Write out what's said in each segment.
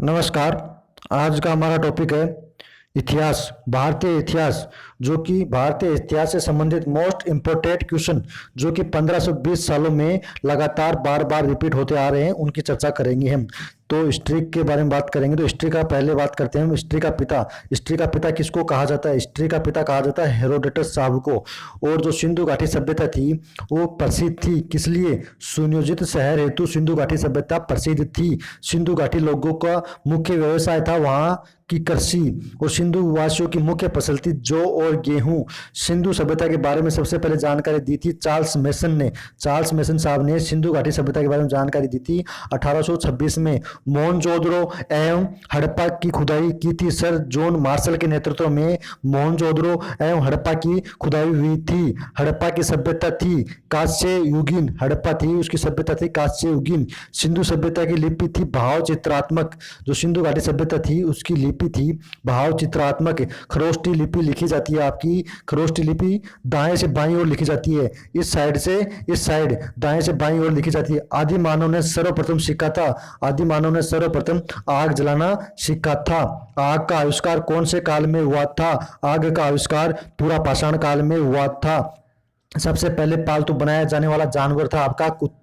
नमस्कार। आज का हमारा टॉपिक है इतिहास, भारतीय इतिहास। जो कि भारतीय इतिहास से संबंधित मोस्ट इम्पोर्टेंट क्वेश्चन जो कि 1520 सालों में लगातार बार बार रिपीट होते आ रहे हैं, उनकी चर्चा करेंगे हम। तो हिस्ट्री के बारे में बात करेंगे। तो हिस्ट्री का पहले बात करते हैं हम। हिस्ट्री का पिता किसको कहा जाता है? हिस्ट्री का पिता कहा जाता है हेरोडोटस साहब को। और जो सिंधु घाटी सभ्यता थी वो प्रसिद्ध थी किस लिए? सुनियोजित शहर हेतु सिंधु घाटी सभ्यता प्रसिद्ध थी। सिंधु घाटी लोगों का मुख्य व्यवसाय था वहाँ की कृषि, और सिंधु वासियों की मुख्य फसल थी जौ और गेहूं। सिंधु सभ्यता के बारे में सबसे पहले जानकारी दी थी चार्ल्स मेसन ने। चार्ल्स मेसन साहब ने सिंधु घाटी सभ्यता के बारे में जानकारी दी थी 1826 में। मोहनजोदड़ो एवं हड़प्पा की खुदाई की थी सर जॉन मार्शल के नेतृत्व में। मोहनजोदड़ो एवं हड़प्पा की खुदाई हुई थी। हड़प्पा की सभ्यता थी कांस्य युगीन। हड़प्पा थी उसकी सभ्यता थी कांस्य युगीन। सिंधु सभ्यता की लिपि थी भाव चित्रात्मक। जो सिंधु घाटी सभ्यता थी उसकी लिपि थी भाव चित्रात्मक। खरोष्टी लिपि लिखी जाती है आपकी। खरोष्टी लिपि दाएं से बाईं ओर लिखी जाती है, इस साइड से इस साइड, दाएं से बाईं ओर लिखी जाती है। आदि मानव ने सर्वप्रथम सीखा था, आदि मानव ने सर्वप्रथम आग जलाना सीखा था। आग का आविष्कार कौन से काल में हुआ था? आग का आविष्कार पूरा पाषाण काल में हुआ था। सबसे पहले पालतू बनाया जाने वाला जानवर था आपका कुत्ता।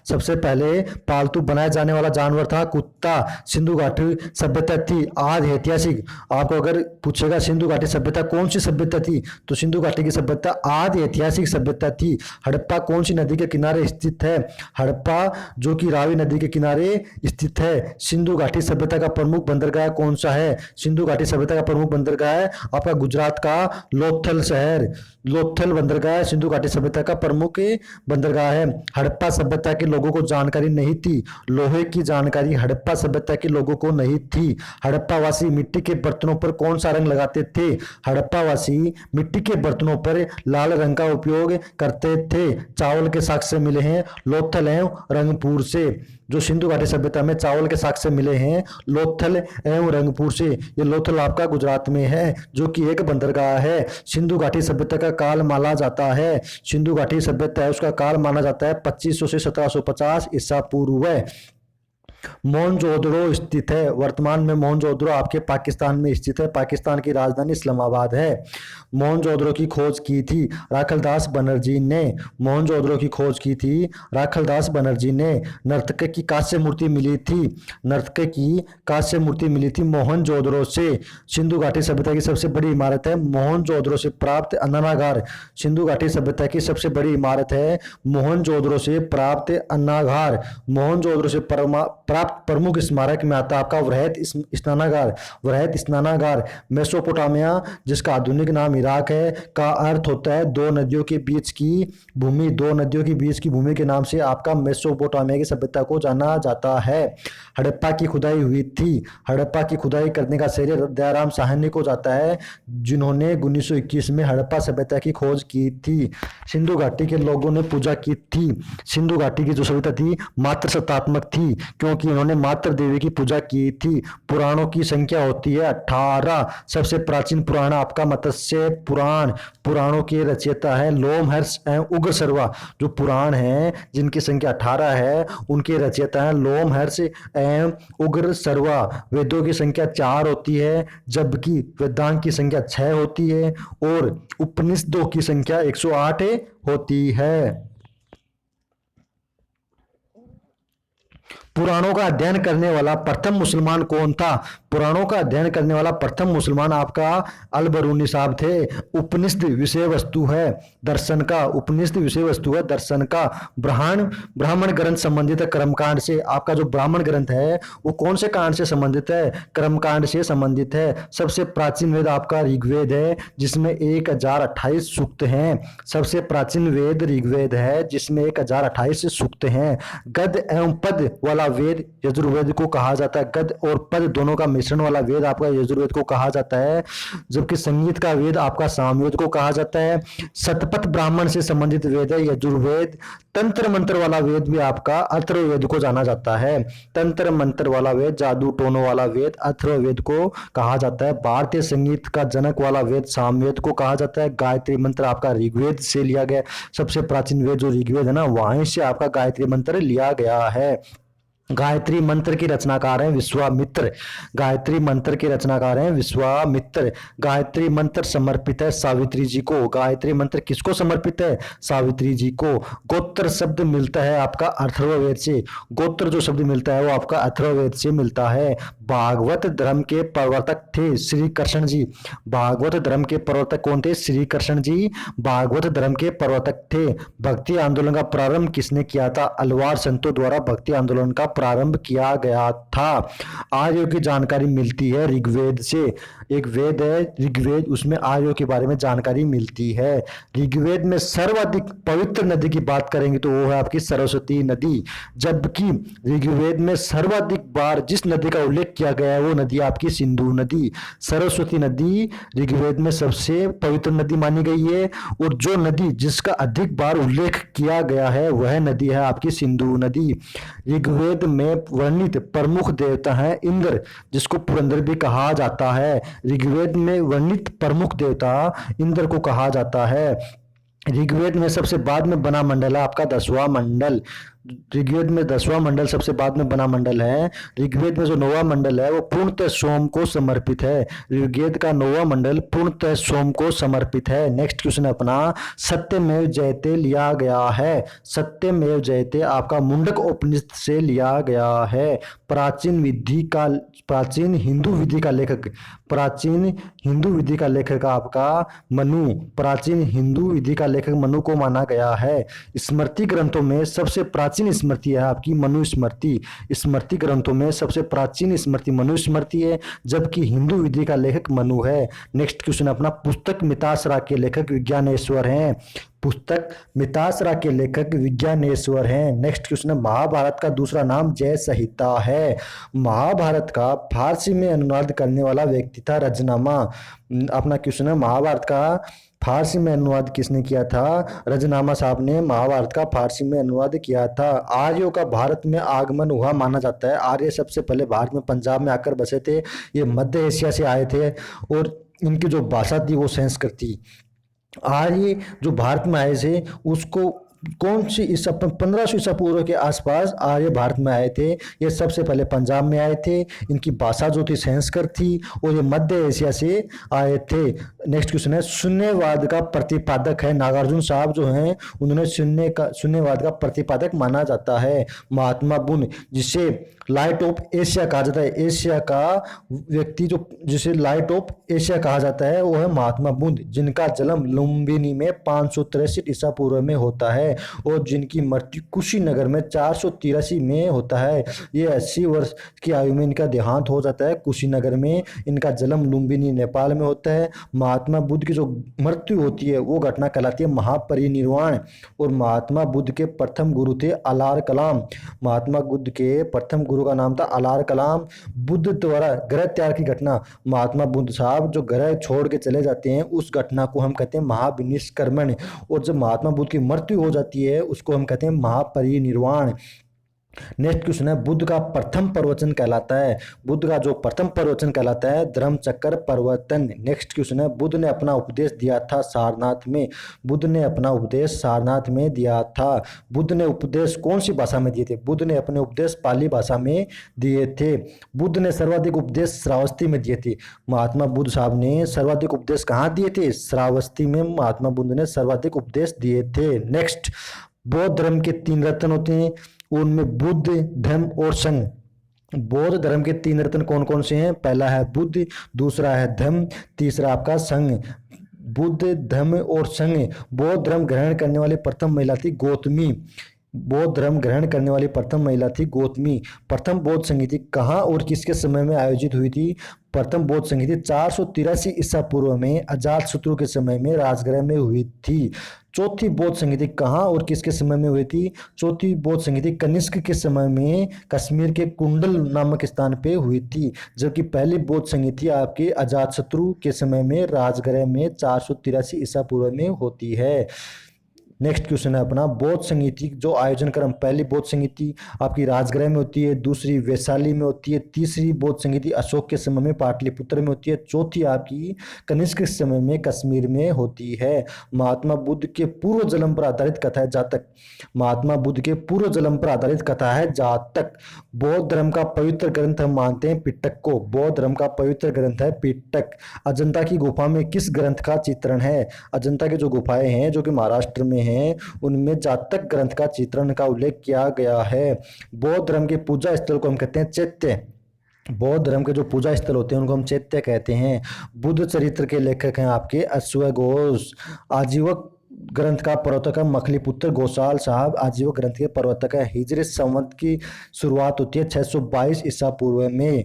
सबसे पहले पालतू बनाया जाने वाला जानवर था कुत्ता। सिंधु घाटी सभ्यता थी आदि ऐतिहासिक। आपको अगर पूछेगा सिंधु घाटी सभ्यता कौन सी सभ्यता थी, तो सिंधु घाटी की सभ्यता आदि ऐतिहासिक सभ्यता थी। हड़प्पा कौन सी नदी के किनारे स्थित है? हड़प्पा जो कि रावी नदी के किनारे स्थित है। सिंधु घाटी सभ्यता का प्रमुख बंदरगाह कौन सा है? सिंधु घाटी सभ्यता का प्रमुख बंदरगाह है आपका गुजरात का लोथल शहर। लोथल बंदरगाह सिंधु घाटी सभ्यता का प्रमुख बंदरगाह है। हड़प्पा सभ्यता के लोगों को जानकारी नहीं थी, लोहे की जानकारी हड़प्पा सभ्यता के लोगों को नहीं थी। हड़प्पा वासी मिट्टी के बर्तनों पर कौन सा रंग लगाते थे? हड़प्पा वासी मिट्टी के बर्तनों पर लाल रंग का उपयोग करते थे। चावल के साक्ष्य मिले हैं लोथल एवं रंगपुर से। जो सिंधु घाटी सभ्यता में चावल के साक्ष्य मिले हैं लोथल एवं रंगपुर से। ये लोथल आपका गुजरात में है जो कि एक बंदरगाह है। सिंधु घाटी सभ्यता का काल माना जाता है, सिंधु घाटी सभ्यता है उसका काल माना जाता है 2500 से 1750 ईसा पूर्व। मोहनजोदड़ो स्थित है। वर्तमान में मोहनजोदड़ो आपके पाकिस्तान में स्थित है। पाकिस्तान की राजधानी इस्लामाबाद है। मोहनजोदड़ो की खोज की थी राखलदास बनर्जी ने। मोहनजोदड़ो की खोज की थी राखलदास बनर्जी ने। नर्तक की कांस्य मूर्ति मिली थी, नर्तक की कांस्य मूर्ति मिली थी मोहनजोदड़ो से। सिंधु घाटी सभ्यता की सबसे बड़ी इमारत है मोहनजोदड़ो से प्राप्त अन्नागार। सिंधु घाटी सभ्यता की सबसे बड़ी इमारत है मोहनजोदड़ो से प्राप्त अन्नागार। मोहनजोदड़ो से प्राप्त प्रमुख स्मारक में आता है आपका वृहत स्नानागार। वृहत स्नानागार मेसोपोटामिया जिसका आधुनिक नाम इराक है का अर्थ होता है दो नदियों के बीच की भूमि। दो नदियों के बीच की भूमि के नाम से आपका मेसोपोटामिया की सभ्यता को जाना जाता है। हड़प्पा की खुदाई हुई थी। हड़प्पा की खुदाई करने का श्रेय दयाराम साहनी को जाता है जिन्होंने 1921 में हड़प्पा सभ्यता की खोज की थी। सिंधु घाटी के लोगों ने पूजा की थी। सिंधु घाटी की जो सभ्यता थी मात्र सत्तात्मक थी क्योंकि उन्होंने मात्र देवी की पूजा की थी। पुराणों की संख्या होती है 18। सबसे प्राचीन पुराण आपका मत्स्य पुराण। पुराणों के रचयिता है लोमहर्ष एवं उग्रसर्वा। जो पुराण हैं जिनकी संख्या 18 है उनके रचयिता है लोमहर्ष एवं उग्रसर्वा। वेदों की संख्या 4 होती है जबकि वेदांग की संख्या 6 होती है और उपनिषदों की संख्या 108 होती है। पुराणों का अध्ययन करने वाला प्रथम मुसलमान कौन था? पुराणों का अध्ययन करने वाला प्रथम मुसलमान आपका अल बरूनी साहब थे। उपनिषद विषय वस्तु है दर्शन का। उपनिषद विषय वस्तु है दर्शन का। ब्राह्मण ग्रंथ संबंधित है कर्मकांड से। आपका जो ब्राह्मण ग्रंथ है वो कौन से कांड से संबंधित है? कर्मकांड से संबंधित है। सबसे प्राचीन वेद आपका ऋग्वेद है जिसमें 1028 सूक्त हैं। सबसे प्राचीन वेद ऋग्वेद है जिसमें 1028 सूक्त हैं। गद एवं पद वाला वेद यजुर्वेद को कहा जाता है। गद और पद दोनों का मिश्रण वाला वेद आपका यजुर्वेद को कहा जाता है, जबकि संगीत का वेद आपका सामवेद को कहा जाता है। शतपथ ब्राह्मण से संबंधित वेद है यजुर्वेद। तंत्र मंत्र वाला वेद भी आपका अथर्ववेद को जाना जाता है। तंत्र मंत्र वाला वेद, जादू टोनों वाला वेद अथर्ववेद को कहा जाता है। भारतीय संगीत का जनक वाला वेद सामवेद को कहा जाता है। गायत्री मंत्र आपका ऋग्वेद से लिया गया। सबसे प्राचीन वेद जो ऋग्वेद है ना, वहीं से आपका गायत्री मंत्र लिया गया है। गायत्री मंत्र की रचनाकार हैं विश्वामित्र। गायत्री मंत्र के रचनाकार हैं विश्वामित्र। गायत्री मंत्र समर्पित है सावित्री जी को। गायत्री मंत्र किसको समर्पित है? सावित्री जी को। गोत्र शब्द मिलता है आपका अथर्ववेद से। गोत्र जो शब्द मिलता है वो आपका अथर्ववेद से मिलता है। भागवत धर्म के प्रवर्तक थे श्री कृष्ण जी। भागवत धर्म के प्रवर्तक कौन थे? श्री कृष्ण जी भागवत धर्म के प्रवर्तक थे। भक्ति आंदोलन का प्रारंभ किसने किया था? अलवार संतों द्वारा भक्ति आंदोलन का प्रारंभ किया गया था। आर्यों की जानकारी मिलती है ऋग्वेद से। एक वेद है ऋग्वेद, उसमें आर्यों के बारे में जानकारी मिलती है। ऋग्वेद में सर्वाधिक पवित्र नदी की बात करेंगे तो वो है आपकी सरस्वती नदी। जबकि ऋग्वेद में सर्वाधिक बार जिस नदी का उल्लेख किया गया है वो नदी आपकी सिंधु नदी। सरस्वती नदी ऋग्वेद में सबसे पवित्र नदी मानी गई है। और जो नदी जिसका अधिक बार उल्लेख किया गया है वह नदी है आपकी सिंधु नदी। ऋग्वेद में वर्णित प्रमुख देवता है इंद्र, जिसको पुरंदर भी कहा जाता है। ऋग्वेद में वर्णित प्रमुख देवता इंद्र को कहा जाता है। ऋग्वेद में सबसे बाद में बना मंडल है आपका 10वां मंडल। ऋग्वेद में 10वां मंडल सबसे बाद में बना मंडल है। ऋग्वेद में जो 9वां मंडल है वो पूर्णतः सोम को समर्पित है। ऋग्वेद का 9वां मंडल पूर्णतः सोम को समर्पित है। नेक्स्ट क्वेश्चन अपना सत्यमेव जयते लिया गया है। सत्यमेव जयते आपका मुंडक उपनिषद से लिया गया है। प्राचीन हिंदू विधि का लेखक, प्राचीन हिंदू विधि का लेखक आपका मनु, प्राचीन हिंदू विधि का लेखक मनु को माना गया है। स्मृति ग्रंथों में सबसे प्राचीन स्मृति है आपकी मनुस्मृति। स्मृति ग्रंथों में सबसे प्राचीन स्मृति मनुस्मृति है, जबकि हिंदू विधि का लेखक मनु है। नेक्स्ट क्वेश्चन अपना पुस्तक मितासरा के लेखक विज्ञानेश्वर हैं। पुस्तक मितासरा के लेखक विज्ञानेश्वर हैं। नेक्स्ट क्वेश्चन है महाभारत का दूसरा नाम जय संहिता है। महाभारत का फारसी में अनुवाद करने वाला व्यक्ति था रजनामा। अपना क्वेश्चन है महाभारत का फारसी में अनुवाद किसने किया था? रजनामा साहब ने महाभारत का फारसी में अनुवाद किया था। आर्यों का भारत में आगमन हुआ माना जाता है। आर्य सबसे पहले भारत में पंजाब में आकर बसे थे। ये मध्य एशिया से आए थे और इनकी जो भाषा थी वो संस्कृत थी। आर्य जो भारत में आए थे उसको कौन सी ईसा 1500 ईसा पूर्व के आसपास आर्य भारत में आए थे। ये सबसे पहले पंजाब में आए थे। इनकी भाषा जो थी संस्कृत थी और ये मध्य एशिया से आए थे। नेक्स्ट क्वेश्चन है शून्यवाद का प्रतिपादक है नागार्जुन साहब जो हैं उन्होंने शून्यवाद का प्रतिपादक माना जाता है। महात्मा बुद्ध जिसे लाइट ऑफ एशिया कहा जाता है, एशिया का व्यक्ति जो जिसे लाइट ऑफ एशिया कहा जाता है वो है महात्मा बुद्ध, जिनका जन्म लुम्बिनी में 563 ईसा पूर्व में होता है और जिनकी मृत्यु कुशीनगर में 483 में होता है। ये 80 वर्ष की आयु में इनका देहांत हो जाता है कुशीनगर में। इनका जन्म लुम्बिनी नेपाल में होता है। महात्मा बुद्ध की जो मृत्यु होती है वो घटना कहलाती है महापरिनिर्वाण। और महात्मा बुद्ध के प्रथम गुरु थे अलार कलाम। महात्मा बुद्ध के प्रथम गुरु का नाम था अलार कलाम। बुद्ध द्वारा ग्रह त्याग की घटना, महात्मा बुद्ध साहब जो ग्रह छोड़ के चले जाते हैं उस घटना को हम कहते हैं महाविनिष्क्रमण। और जब महात्मा बुद्ध की मृत्यु हो जाती है उसको हम कहते हैं महापरिनिर्वाण। नेक्स्ट क्वेश्चन है बुद्ध का प्रथम प्रवचन कहलाता है। बुद्ध का जो प्रथम प्रवचन कहलाता है धर्मचक्र प्रवर्तन। नेक्स्ट क्वेश्चन है बुद्ध ने अपना उपदेश दिया था सारनाथ में। बुद्ध ने अपना उपदेश सारनाथ में दिया था। बुद्ध ने उपदेश कौन सी भाषा में दिए थे? बुद्ध ने अपने उपदेश पाली भाषा में दिए थे। बुद्ध ने सर्वाधिक उपदेश श्रावस्ती में दिए थे। महात्मा बुद्ध साहब ने सर्वाधिक उपदेश कहाँ दिए थे? श्रावस्ती में महात्मा बुद्ध ने सर्वाधिक उपदेश दिए थे। नेक्स्ट बौद्ध धर्म के 3 रत्न होते हैं, उनमें बुद्ध, धम्म और संघ। बौद्ध धर्म के 3 रत्न कौन कौन से हैं? पहला है बुद्ध, दूसरा है धम्म, तीसरा आपका संघ। बुद्ध, धम्म और संघ। बौद्ध धर्म ग्रहण करने वाली प्रथम महिला थी गौतमी। बौद्ध धर्म ग्रहण करने वाली प्रथम महिला थी गौतमी। प्रथम बौद्ध संगीति कहाँ और किसके समय में आयोजित हुई थी? प्रथम बौद्ध संगीति 483 ईसा पूर्व में अजातशत्रु के समय में राजगृह में हुई थी। चौथी बौद्ध संगीति कहाँ और किसके समय में हुई थी? चौथी बौद्ध संगीति कनिष्क के समय में कश्मीर के कुंडल नामक स्थान पे हुई थी। जबकि पहली बौद्ध संगीति आपके अजातशत्रु के समय में राजगृह में 483 ईसा पूर्व में होती है। नेक्स्ट क्वेश्चन है अपना बौद्ध संगीति जो आयोजन क्रम, पहली बौद्ध संगीति आपकी राजगृह में होती है, दूसरी वैशाली में होती है, तीसरी बौद्ध संगीति अशोक के समय में पाटलिपुत्र में होती है, चौथी आपकी कनिष्क के समय में कश्मीर में होती है। महात्मा बुद्ध के पूर्व जन्म पर आधारित कथा है जातक। महात्मा बुद्ध के पूर्व जन्म पर आधारित कथा है जातक। बौद्ध धर्म का पवित्र ग्रंथ हम मानते हैं पिटक को। बौद्ध धर्म का पवित्र ग्रंथ है पिटक। अजंता की गुफा में किस ग्रंथ का चित्रण है? अजंता की जो गुफाएं हैं जो कि महाराष्ट्र में हैं उनमें जातक ग्रंथ का चित्रण का उल्लेख किया गया है। बौद्ध धर्म के पूजा स्थल को हम कहते हैं चैत्य। बौद्ध धर्म के जो पूजा स्थल होते हैं उनको हम चैत्य कहते हैं। बुद्ध चरित्र के लेखक हैं आपके अश्वघोष। आजीवक ग्रंथ का प्रवर्तक है मखलीपुत्र गोसाल साहब। आजीवक ग्रंथ के प्रवर्तक है। हिजरी संवत की शुरुआत होती है 622 ईसा पूर्व में।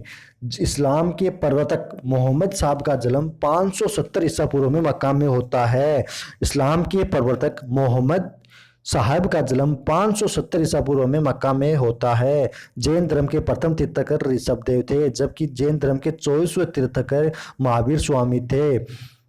इस्लाम के प्रवर्तक मोहम्मद साहब का जन्म 570 ईसा पूर्व में मक्का में होता है। इस्लाम के प्रवर्तक मोहम्मद साहब का जन्म 570 ईसा पूर्व में मक्का में होता है। जैन धर्म के प्रथम तीर्थकर ऋषभदेव थे, जबकि जैन धर्म के 24वें तीर्थकर महावीर स्वामी थे।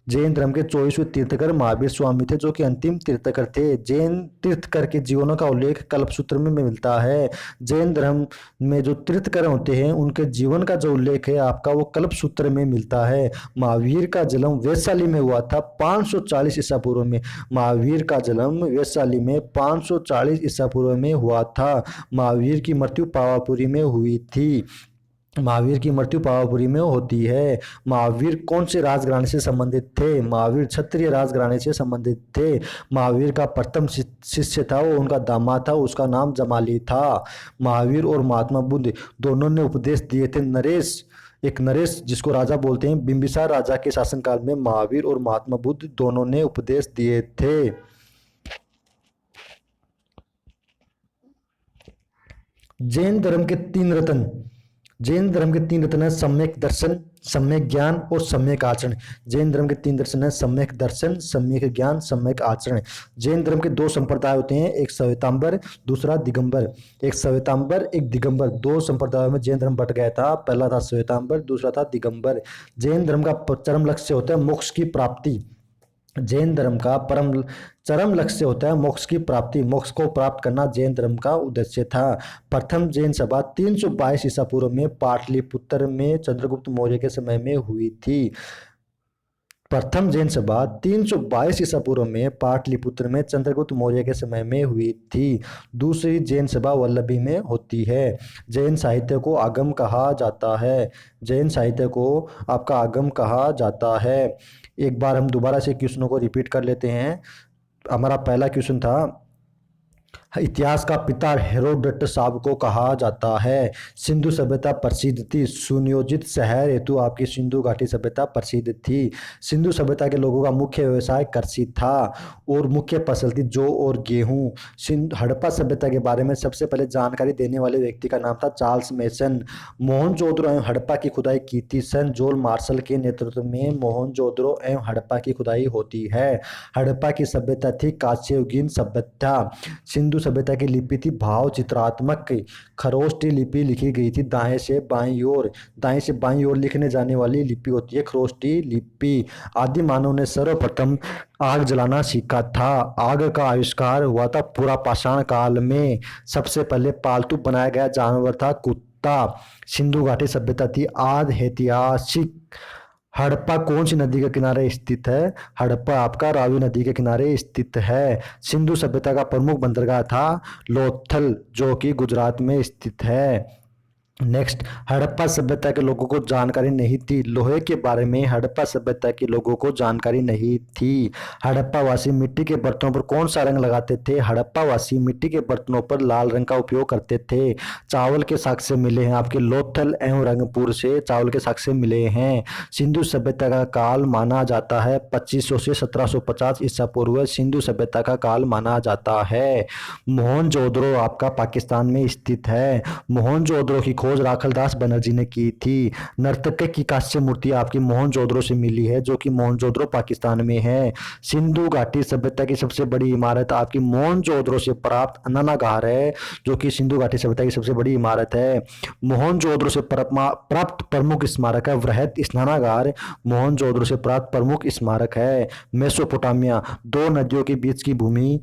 जैन धर्म के 24वें तीर्थकर महावीर स्वामी थे जो कि अंतिम तीर्थकर थे। जैन तीर्थकर के जीवनों का उल्लेख कल्पसूत्र में मिलता है। जैन धर्म में जो तीर्थकर होते हैं उनके जीवन का जो उल्लेख है आपका वो कल्पसूत्र में मिलता है। महावीर का जन्म वैशाली में हुआ था 540 ईसा पूर्व में। महावीर का जन्म वैशाली में 540 ईसा पूर्व में हुआ था। महावीर की मृत्यु पावापुरी में हुई थी। महावीर की मृत्यु पावापुरी में होती है। महावीर कौन से राजघराने से संबंधित थे? महावीर क्षत्रिय राजघराने से संबंधित थे। महावीर का प्रथम शिष्य था वो उनका दामाद था, उसका नाम जमाली था। महावीर और महात्मा बुद्ध दोनों ने उपदेश दिए थे। नरेश जिसको राजा बोलते हैं, बिंबिसार राजा के शासनकाल में महावीर और महात्मा बुद्ध दोनों ने उपदेश दिए थे। जैन धर्म के तीन रत्न। जैन धर्म के तीन रत्न है सम्यक दर्शन, सम्यक ज्ञान और सम्यक आचरण। जैन धर्म के तीन दर्शन है सम्यक दर्शन, सम्यक ज्ञान, सम्यक आचरण। जैन धर्म के दो संप्रदाय होते हैं, एक श्वेतांबर दूसरा दिगंबर। एक श्वेतांबर एक दिगंबर, दो संप्रदायों में जैन धर्म बट गया था। पहला था श्वेतांबर, दूसरा था दिगंबर। जैन धर्म का चरम लक्ष्य होता है मोक्ष की प्राप्ति। जैन धर्म का चरम लक्ष्य होता है मोक्ष की प्राप्ति। मोक्ष को प्राप्त करना जैन धर्म का उद्देश्य था। प्रथम जैन सभा 322 ईसा पूर्व में पाटलिपुत्र में चंद्रगुप्त मौर्य के समय में हुई थी। प्रथम जैन सभा 322 ईसा पूर्व में पाटलिपुत्र में चंद्रगुप्त मौर्य के समय में हुई थी। दूसरी जैन सभा वल्लभी में होती है। जैन साहित्य को आगम कहा जाता है। जैन साहित्य को आपका आगम कहा जाता है। एक बार हम दोबारा से क्वेश्चनों को रिपीट कर लेते हैं। हमारा पहला क्वेश्चन था इतिहास का पिता हेरोडोटस साहब को कहा जाता है। सिंधु सभ्यता प्रसिद्ध थी। सुनियोजित शहर हेतु आपकी सिंधु घाटी सभ्यता प्रसिद्ध थी। सिंधु सभ्यता के लोगों का मुख्य व्यवसाय कृषि था और मुख्य फसल थी जौ और गेहूं। हड़प्पा सभ्यता के बारे में सबसे पहले जानकारी देने वाले व्यक्ति का नाम था चार्ल्स मेसन। मोहनजोदड़ो एवं हड़प्पा की खुदाई की थी सन जॉन मार्शल के नेतृत्व में। मोहनजोदड़ो एवं हड़प्पा की खुदाई होती है। हड़प्पा की सभ्यता थी कांस्ययुगीन सभ्यता। सिंधु सभ्यता की लिपि थी भाव चित्रात्मक खरोष्टी लिपि लिखी गई थी दाएं से बाईं ओर। दाएं से बाईं ओर लिखने जाने वाली लिपि होती है खरोष्टी लिपि। आदि मानव ने सर्वप्रथम आग जलाना सीखा था। आग का आविष्कार हुआ था पूरा पाषाण काल में। सबसे पहले पालतू बनाया गया जानवर था कुत्ता। सिंधु घाटी सभ्यता थी आदि ऐतिहासिक। हड़प्पा कौन सी नदी के किनारे स्थित है? हड़प्पा आपका रावी नदी के किनारे स्थित है। सिंधु सभ्यता का प्रमुख बंदरगाह था लोथल जो कि गुजरात में स्थित है। नेक्स्ट, हड़प्पा सभ्यता के लोगों को जानकारी नहीं थी। लोहे के बारे में हड़प्पा सभ्यता के लोगों को जानकारी नहीं थी। हड़प्पा वासी मिट्टी के बर्तनों पर कौन सा रंग लगाते थे? हड़प्पा वासी मिट्टी के बर्तनों पर लाल रंग का उपयोग करते थे। चावल के साक्ष्य मिले हैं आपके लोथल एवं रंगपुर से चावल के साक्ष्य मिले हैं। सिंधु सभ्यता का काल माना जाता है 2500 से 1750 ईसा पूर्व सिंधु सभ्यता का काल माना जाता है। मोहनजोदड़ो आपका पाकिस्तान में स्थित है। मोहनजोदड़ो की खोज राखलदास बनर्जी ने की थी। नर्तक की कांस्य मूर्ति आपकी मोहनजोदड़ो से मिली है जो कि मोहनजोदड़ो पाकिस्तान में है। सिंधु घाटी सभ्यता की सबसे बड़ी इमारत आपकी मोहनजोदड़ो से प्राप्त अन्नागार है जो कि सिंधु घाटी सभ्यता की सबसे बड़ी इमारत है। मोहनजोदड़ो से प्राप्त प्रमुख स्मारक है वृहत स्नानागार। मोहनजोदड़ो से प्राप्त प्रमुख स्मारक है। मेसोपोटामिया दो नदियों के बीच की भूमि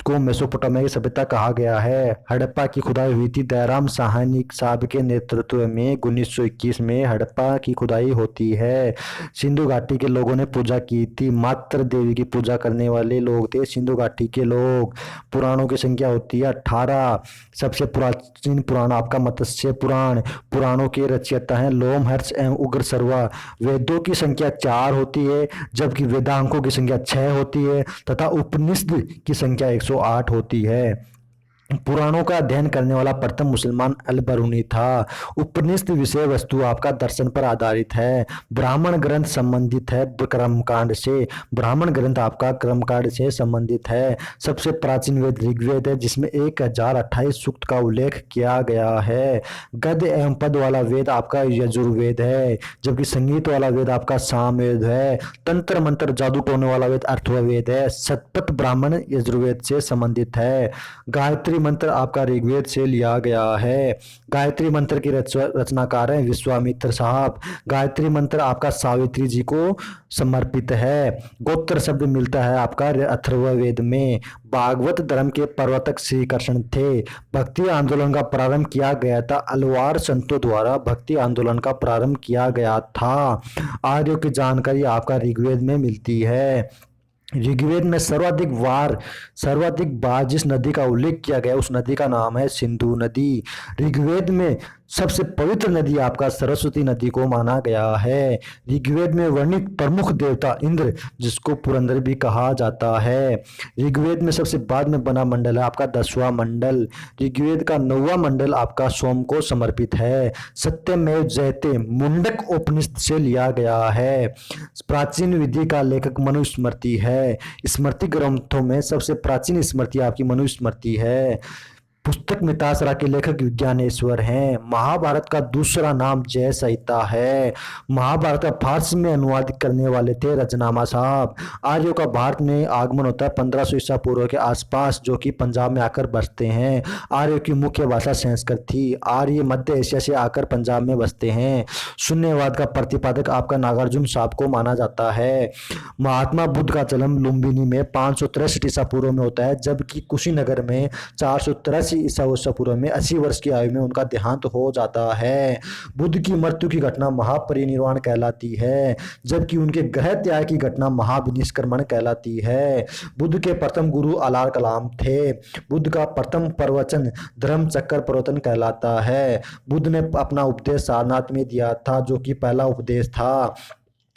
को मेसोपोटामिया की सभ्यता कहा गया है। हड़प्पा की खुदाई हुई थी। दयाराम साहनी साहब के नेतृत्व में 1921 में हड़प्पा की खुदाई होती है। सिंधु घाटी के लोगों ने पूजा की थी। मातृ देवी की पूजा करने वाले लोग थे सिंधु घाटी के लोग। पुराणों की संख्या होती है 18। सबसे प्राचीन पुराण आपका मत्स्य पुराण। पुराणों के रचयिता हैं लोमहर्ष एवं उग्र सर्वा। वेदों की संख्या 4 होती है, जबकि वेदांगों की संख्या 6 होती है तथा उपनिषद की संख्या 108 होती है। पुराणों का अध्ययन करने वाला प्रथम मुसलमान अल बरूनी था। उपनिषद विषय वस्तु आपका दर्शन पर आधारित है। ब्राह्मण ग्रंथ संबंधित है कर्मकांड से। ब्राह्मण ग्रंथ आपका कर्मकांड से संबंधित है। सबसे प्राचीन वेद ऋग्वेद है, जिसमें 1028 सूक्त का उल्लेख किया गया है। गद्य एवं पद वाला वेद आपका यजुर्वेद है, जबकि संगीत वाला वेद आपका सामवेद है। तंत्र मंत्र जादू टोने वाला वेद अथर्ववेद है। शतपथ ब्राह्मण यजुर्वेद से संबंधित है। गायत्री मंत्र आपका ऋग्वेद से लिया गया है। गायत्री मंत्र के रचनाकार हैं विश्वामित्र साहब। गायत्री मंत्र आपका सावित्री जी को समर्पित है। गोत्र शब्द मिलता है आपका अथर्ववेद में। भागवत धर्म के प्रवर्तक श्री कृष्ण थे। भक्ति आंदोलन का प्रारंभ किया गया था। अलवार संतों द्वारा भक्ति आंदोलन का प्रारंभ किया गया था। आर्यों की जानकारी आपका ऋग्वेद में मिलती है। ऋग्वेद में सर्वाधिक बार जिस नदी का उल्लेख किया गया उस नदी का नाम है सिंधु नदी। ऋग्वेद में सबसे पवित्र नदी आपका सरस्वती नदी को माना गया है। ऋग्वेद में वर्णित प्रमुख देवता इंद्र, जिसको पुरंदर भी कहा जाता है। ऋग्वेद में सबसे बाद में बना मंडल है आपका 10वां मंडल। ऋग्वेद का 9वां मंडल आपका सोम को समर्पित है। सत्यमेव जयते मुंडक उपनिषद से लिया गया है। प्राचीन विधि का लेखक मनुस्मृति है। स्मृति ग्रंथों में सबसे प्राचीन स्मृति आपकी मनुस्मृति है। पुस्तक मितासरा के लेखक विज्ञानेश्वर हैं। महाभारत का दूसरा नाम जय संहिता है। महाभारत का फारसी में अनुवाद करने वाले थे रजनामा साहब। आर्यों का भारत में आगमन होता है 1500 ईसा पूर्व के आसपास, जो कि पंजाब में आकर बसते हैं। आर्यों की मुख्य भाषा संस्कृत थी। आर्य मध्य एशिया से आकर पंजाब में बसते हैं। शून्यवाद का प्रतिपादक आपका नागार्जुन साहब को माना जाता है। महात्मा बुद्ध का जन्म लुम्बिनी में 563 ईसा पूर्व में होता है, जबकि कुशीनगर में 483 ईसा पूर्व में 80 वर्ष की आयु में उनका देहांत हो जाता है। बुद्ध की मृत्यु की घटना महापरिनिर्वाण कहलाती है, जबकि उनके गृह त्याग की घटना महाविनिष्क्रमण कहलाती है। बुद्ध के प्रथम गुरु अलार कलाम थे। बुद्ध का प्रथम प्रवचन धर्म चक्र प्रवर्तन कहलाता है। बुद्ध ने अपना उपदेश सारनाथ में दिया था, जो कि पहला उपदेश था।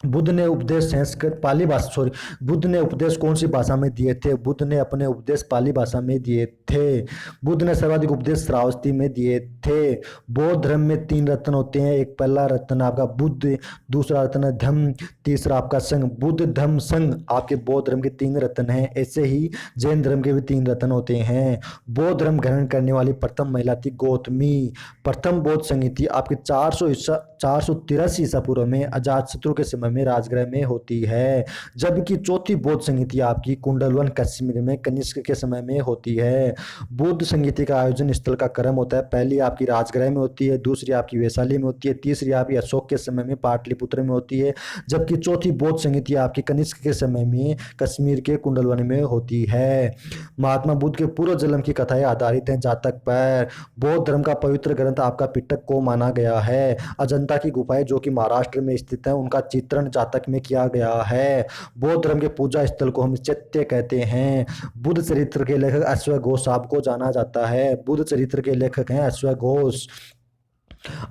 बुद्ध ने उपदेश संस्कृत पाली भाषा बुद्ध ने उपदेश कौन सी भाषा में दिए थे? बुद्ध ने अपने उपदेश पाली भाषा में दिए थे। बुद्ध ने सर्वाधिक उपदेश श्रावस्ती में दिए थे। बौद्ध धर्म में 3 रत्न होते हैं। एक पहला रत्न आपका बुद्ध, दूसरा रत्न धम्म, तीसरा आपका संघ। बुद्ध धम्म संघ आपके बौद्ध धर्म के 3 रत्न हैं। ऐसे ही जैन धर्म के भी 3 रत्न होते हैं। बौद्ध धर्म ग्रहण करने वाली प्रथम महिला थी गौतमी। प्रथम बौद्ध संहिता आपके 483 ईसा पूर्व में अजातशत्रु के समय में राजगृह में होती है, जबकि चौथी बौद्ध संहिता आपकी कुंडलवन कश्मीर में कनिष्क के समय में होती है। बौद्ध संहिता का आयोजन स्थल का क्रम होता है। पहली आपकी राजगृह में होती है, दूसरी आपकी वैशाली में होती है, तीसरी आपकी अशोक के समय में पाटलिपुत्र में होती है, जबकि चौथी बौद्ध संहिता आपकी कनिष्क के समय में कश्मीर के कुंडलवन में होती है। महात्मा बुद्ध के पूर्व जन्म की कथाएं आधारित हैं जातक पर। बौद्ध धर्म का पवित्र ग्रंथ आपका पिटक को माना गया है। अजंता की गुफाएं जो कि महाराष्ट्र में स्थित है, उनका चित्रण जातक में किया गया है। बौद्ध धर्म के पूजा स्थल को हम चैत्य कहते हैं। बुद्ध चरित्र के लेखक अश्वघोष साहब को जाना जाता है। बुद्ध चरित्र के लेखक हैं अश्वघोष।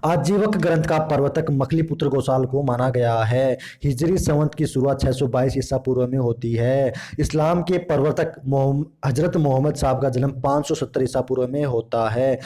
आजीवक ग्रंथ का प्रवर्तक मखलीपुत्र गोसाल को माना गया है। हिजरी संवत की शुरुआत 622 ईसा पूर्व में होती है। इस्लाम के प्रवर्तक हजरत मोहम्मद साहब का जन्म 570 ईसा पूर्व में होता है।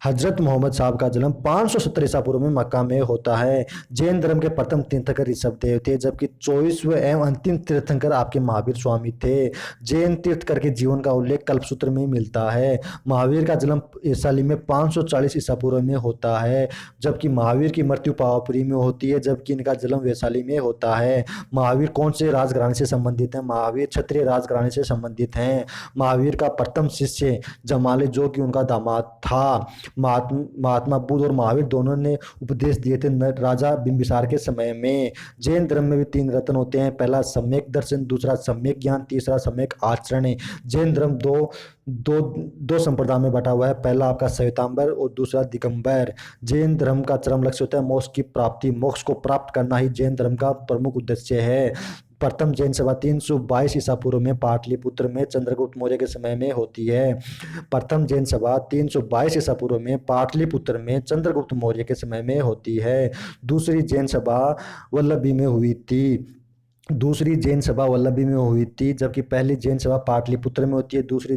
हजरत मोहम्मद साहब का जन्म 570 ईसा पूर्व में मक्का में होता है। जैन धर्म के प्रथम तीर्थंकर ऋषभदेव थे, जबकि 24वें एवं अंतिम तीर्थंकर आपके महावीर स्वामी थे। जैन तीर्थंकर के जीवन का उल्लेख कल्पसूत्र में मिलता है। महावीर का जन्म वैशाली में 540 ईसा पूर्व में होता है, जबकि महावीर की मृत्यु पावापुरी में होती है, जबकि इनका जन्म वैशाली में होता है। महावीर कौन से राजघराने से संबंधित हैं? महावीर क्षत्रिय राजघराने से संबंधित हैं। महावीर का प्रथम शिष्य जमाले, जो कि उनका दामाद था। महात्मा बुद्ध और महावीर दोनों ने उपदेश दिए थे राजा बिंबिसार के समय में। जैन धर्म में भी 3 रत्न होते हैं, पहला सम्यक दर्शन, दूसरा सम्यक ज्ञान, तीसरा सम्यक आचरण है। जैन धर्म दो संप्रदाय में बटा हुआ है, पहला आपका श्वेतांबर और दूसरा दिगंबर। जैन धर्म का चरम लक्ष्य होता है मोक्ष की प्राप्ति, मोक्ष को प्राप्त करना ही जैन धर्म का प्रमुख उद्देश्य है। प्रथम जैन सभा 322 ईसा पूर्व में पाटलिपुत्र में चंद्रगुप्त मौर्य के समय में होती है। प्रथम जैन सभा 322 ईसा पूर्व में पाटलिपुत्र में चंद्रगुप्त मौर्य के समय में होती है। दूसरी जैन सभा वल्लभी में हुई थी। जबकि पहली जैन सभा पाटलिपुत्र में होती है, दूसरी